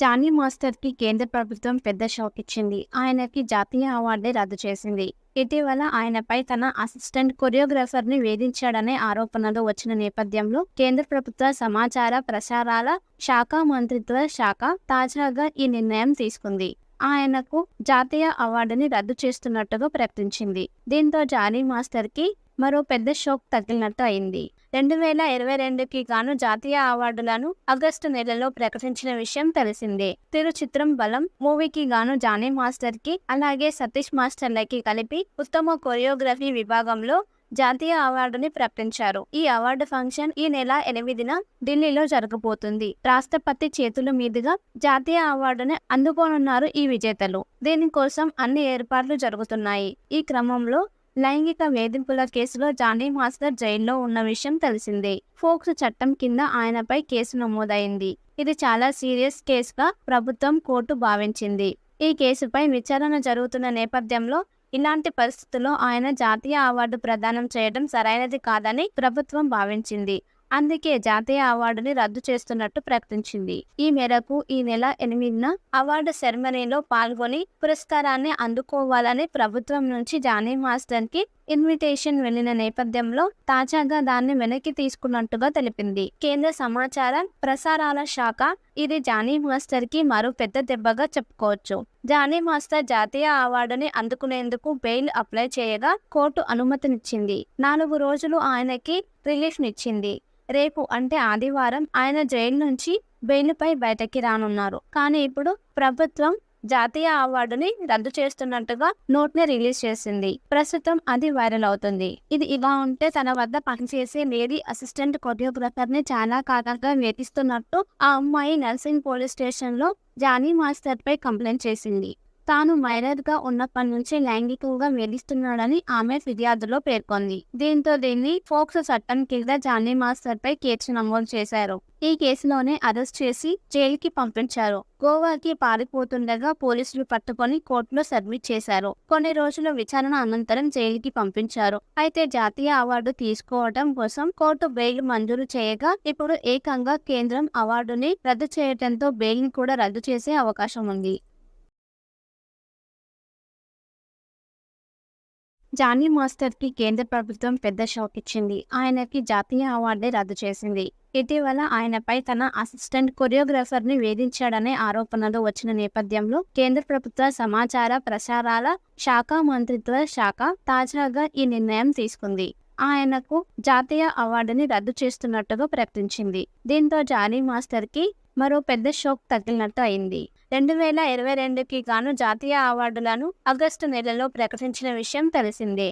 Johnny మాస్టర్‌కి కేంద్ర ప్రభుత్వం పెద్ద షాక్ ఇచ్చింది. ఆయనకి జాతీయ అవార్డే రద్దు చేసింది. ఇటీవల ఆయనపై తన అసిస్టెంట్ కొరియోగ్రాఫర్‌ని వేధించాడనే ఆరోపణలు వచ్చిన నేపథ్యంలో కేంద్ర ప్రభుత్వ సమాచార ప్రసారాల శాఖ మంత్రిత్వ శాఖ తాజాగా ఈ నిర్ణయం తీసుకుంది. ఆయనకు జాతీయ అవార్డుని రద్దు చేస్తున్నట్టుగా ప్రకటించింది. దీంతో జానీ మాస్టర్‌కి మరో పెద్ద షాక్ తగిలినట్టు అయింది. 2022కి గాను జాతీయ అవార్డులను ఆగస్టు నెలలో ప్రకటించిన విషయం తెలిసిందే. చిత్రం బలం మూవీకి గాను జానీ మాస్టర్‌కి అలాగే సతీష్ మాస్టర్‌లకి కలిపి ఉత్తమ కొరియోగ్రఫీ విభాగంలో జాతీయ అవార్డుని ప్రకటించారు. ఈ అవార్డు ఫంక్షన్ ఈ నెల 8న ఢిల్లీలో జరగబోతుంది. రాష్ట్రపతి చేతుల మీదుగా జాతీయ అవార్డుని అందుకోనున్నారు ఈ విజేతలు. దీనికోసం అన్ని ఏర్పాట్లు జరుగుతున్నాయి. ఈ క్రమంలో లైంగిక వేధింపుల కేసులో జానీ మాస్టర్ జైల్లో ఉన్న విషయం తెలిసిందే. ఫోక్స్ చట్టం కింద ఆయనపై కేసు నమోదైంది. ఇది చాలా సీరియస్ కేసుగా ప్రభుత్వం కోర్టు భావించింది. ఈ కేసుపై విచారణ జరుగుతున్న నేపథ్యంలో ఇలాంటి పరిస్థితుల్లో ఆయన జాతీయ అవార్డు ప్రదానం చేయడం సరైనది కాదని ప్రభుత్వం భావించింది. అందుకే జాతీయ అవార్డుని రద్దు చేస్తున్నట్టు ప్రకటించింది. ఈ మేరకు ఈ నెల 8న అవార్డు సెరమనీలో పాల్గొని పురస్కారాన్ని అందుకోవాలని ప్రభుత్వం నుంచి జానీ మాస్టర్‌కి ఇన్విటేషన్ వెళ్లిన నేపథ్యంలో తాజాగా దాన్ని వెనక్కి తీసుకున్నట్టుగా తెలిపింది. కేంద్ర సమాచార ప్రసారాల శాఖ ఇది జానీ మాస్టర్‌కి మరో పెద్ద దెబ్బగా చెప్పుకోవచ్చు. జానీ మాస్టర్ జాతీయ అవార్డుని అందుకునేందుకు బెయిల్ అప్లై చేయగా కోర్టు అనుమతినిచ్చింది. 4 రోజులు ఆయనకి రిలీఫ్నిచ్చింది. రేపు అంటే ఆదివారం ఆయన జైలు నుంచి బెయిల్‌పై బయటకి రానున్నారు. కానీ ఇప్పుడు ప్రభుత్వం జాతీయ అవార్డుని రద్దు చేస్తున్నట్టుగా నోట్‌ని రిలీజ్ చేసింది. ప్రస్తుతం అది వైరల్ అవుతుంది. ఇది ఇలా ఉంటే తన వద్ద పనిచేసే లేడీ అసిస్టెంట్ కొరియోగ్రాఫర్‌ని చాలా కాలంగా వేధిస్తున్నట్టు ఆ అమ్మాయి నర్సింగ్ పోలీస్ స్టేషన్‌లో జానీ మాస్టర్‌పై కంప్లైంట్ చేసింది. తాను మైనర్‌గా ఉన్నప్పటి నుంచి లైంగికంగా వేధిస్తున్నాడని ఆమె ఫిర్యాదులో పేర్కొంది. దీంతో దీన్ని ఫోక్స్ చట్టం కింద జానీ మాస్టర్‌పై కేసు నమోదు చేశారు. ఈ కేసులోనే అరెస్ట్ చేసి జైలుకి పంపించారు. గోవాకి పారిపోతుండగా పోలీసులు పట్టుకొని కోర్టులో సబ్మిట్ చేశారు. కొన్ని రోజుల విచారణ అనంతరం జైలుకి పంపించారు. అయితే జాతీయ అవార్డు తీసుకోవడం కోసం కోర్టు బెయిల్ మంజూరు చేయగా ఇప్పుడు ఏకంగా కేంద్రం అవార్డుని రద్దు చేయడంతో బెయిల్ని కూడా రద్దు చేసే అవకాశం ఉంది. జానీ మాస్టర్‌కి కేంద్ర ప్రభుత్వం పెద్ద షాక్ ఇచ్చింది. ఆయనకి జాతీయ అవార్డే రద్దు చేసింది. ఇటీవల ఆయనపై తన అసిస్టెంట్ కొరియోగ్రాఫర్‌ని వేధించాడనే ఆరోపణలు వచ్చిన నేపథ్యంలో కేంద్ర ప్రభుత్వ సమాచార ప్రసారాల శాఖ మంత్రిత్వ శాఖ తాజాగా ఈ నిర్ణయం తీసుకుంది. ఆయనకు జాతీయ అవార్డుని రద్దు చేస్తున్నట్టుగా ప్రకటించింది. దీంతో జానీ మాస్టర్‌కి మరో పెద్ద షాక్ తగిలినట్టు అయింది. 2022కి గాను జాతీయ అవార్డులను ఆగస్టు నెలలో ప్రకటించిన విషయం తెలిసిందే.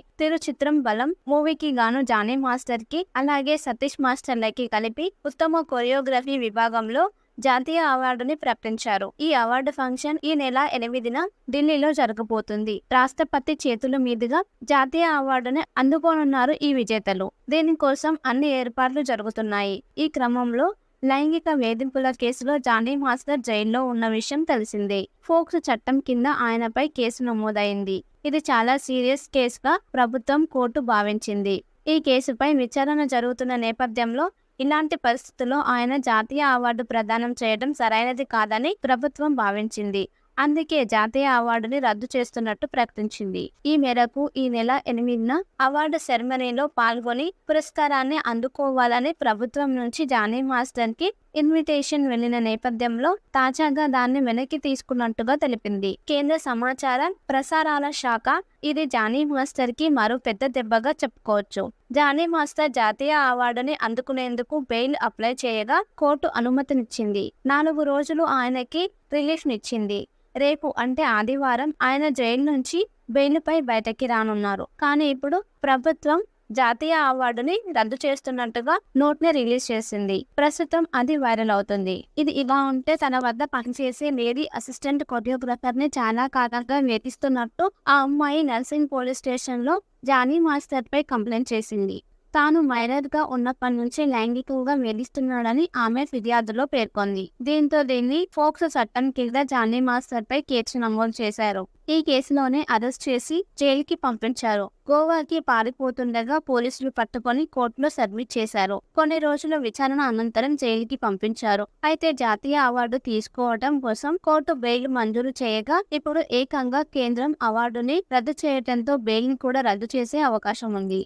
చిత్రం బలం మూవీకి గాను జానీ మాస్టర్‌కి అలాగే సతీష్ మాస్టర్‌లకి కలిపి ఉత్తమ కొరియోగ్రఫీ విభాగంలో జాతీయ అవార్డుని ప్రకటించారు. ఈ అవార్డు ఫంక్షన్ ఈ నెల 8న ఢిల్లీలో జరగబోతుంది. రాష్ట్రపతి చేతుల మీదుగా జాతీయ అవార్డుని అందుకోనున్నారు ఈ విజేతలు. దీనికోసం అన్ని ఏర్పాట్లు జరుగుతున్నాయి. ఈ క్రమంలో లైంగిక వేధింపుల కేసులో జానీ మాస్టర్ జైల్లో ఉన్న విషయం తెలిసిందే. ఫోక్స్ చట్టం కింద ఆయనపై కేసు నమోదైంది. ఇది చాలా సీరియస్ కేసుగా ప్రభుత్వం కోర్టు భావించింది. ఈ కేసుపై విచారణ జరుగుతున్న నేపథ్యంలో ఇలాంటి పరిస్థితుల్లో ఆయన జాతీయ అవార్డు ప్రదానం చేయడం సరైనది కాదని ప్రభుత్వం భావించింది. అందుకే జాతీయ అవార్డుని రద్దు చేస్తున్నట్టు ప్రకటించింది. ఈ మేరకు ఈ నెల 8న అవార్డు సెరమనీలో పాల్గొని పురస్కారాన్ని అందుకోవాలని ప్రభుత్వం నుంచి జానీ మాస్టర్‌కి ఇన్విటేషన్ వెళ్లిన నేపథ్యంలో తాజాగా దాన్ని వెనక్కి తీసుకున్నట్టుగా తెలిపింది. కేంద్ర సమాచార ప్రసారాల శాఖ ఇది జానీ మాస్టర్‌కి మరో పెద్ద దెబ్బగా చెప్పుకోవచ్చు. జానీ మాస్టర్ జాతీయ అవార్డుని అందుకునేందుకు బెయిల్ అప్లై చేయగా కోర్టు అనుమతినిచ్చింది. 4 రోజులు ఆయనకి రిలీఫ్నిచ్చింది. రేపు అంటే ఆదివారం ఆయన జైలు నుంచి బెయిల్‌పై బయటకి రానున్నారు. కానీ ఇప్పుడు ప్రభుత్వం జాతీయ అవార్డుని రద్దు చేస్తున్నట్టుగా నోట్‌ని రిలీజ్ చేసింది. ప్రస్తుతం అది వైరల్ అవుతుంది. ఇది ఇలా ఉంటే తన వద్ద పనిచేసే లేడీ అసిస్టెంట్ కొరియోగ్రాఫర్‌ని చాలా కాలంగా వేధిస్తున్నట్టు ఆ అమ్మాయి నర్సింగ్ పోలీస్ స్టేషన్‌లో జానీ మాస్టర్‌పై కంప్లైంట్ చేసింది. తాను మైనర్‌గా ఉన్నప్పటి నుంచి లైంగికంగా వేధిస్తున్నాడని ఆమె ఫిర్యాదులో పేర్కొంది. దీంతో దీన్ని పోక్సో చట్టం కింద జానీ మాస్టర్‌పై కేసు నమోదు చేశారు. ఈ కేసులోనే అరెస్ట్ చేసి జైలుకి పంపించారు. గోవాకి పారిపోతుండగా పోలీసులు పట్టుకొని కోర్టులో సబ్మిట్ చేశారు. కొన్ని రోజుల విచారణ అనంతరం జైలుకి పంపించారు. అయితే జాతీయ అవార్డు తీసుకోవడం కోసం కోర్టు బెయిల్ మంజూరు చేయగా ఇప్పుడు ఏకంగా కేంద్రం అవార్డుని రద్దు చేయడంతో బెయిల్‌ని కూడా రద్దు చేసే అవకాశం ఉంది.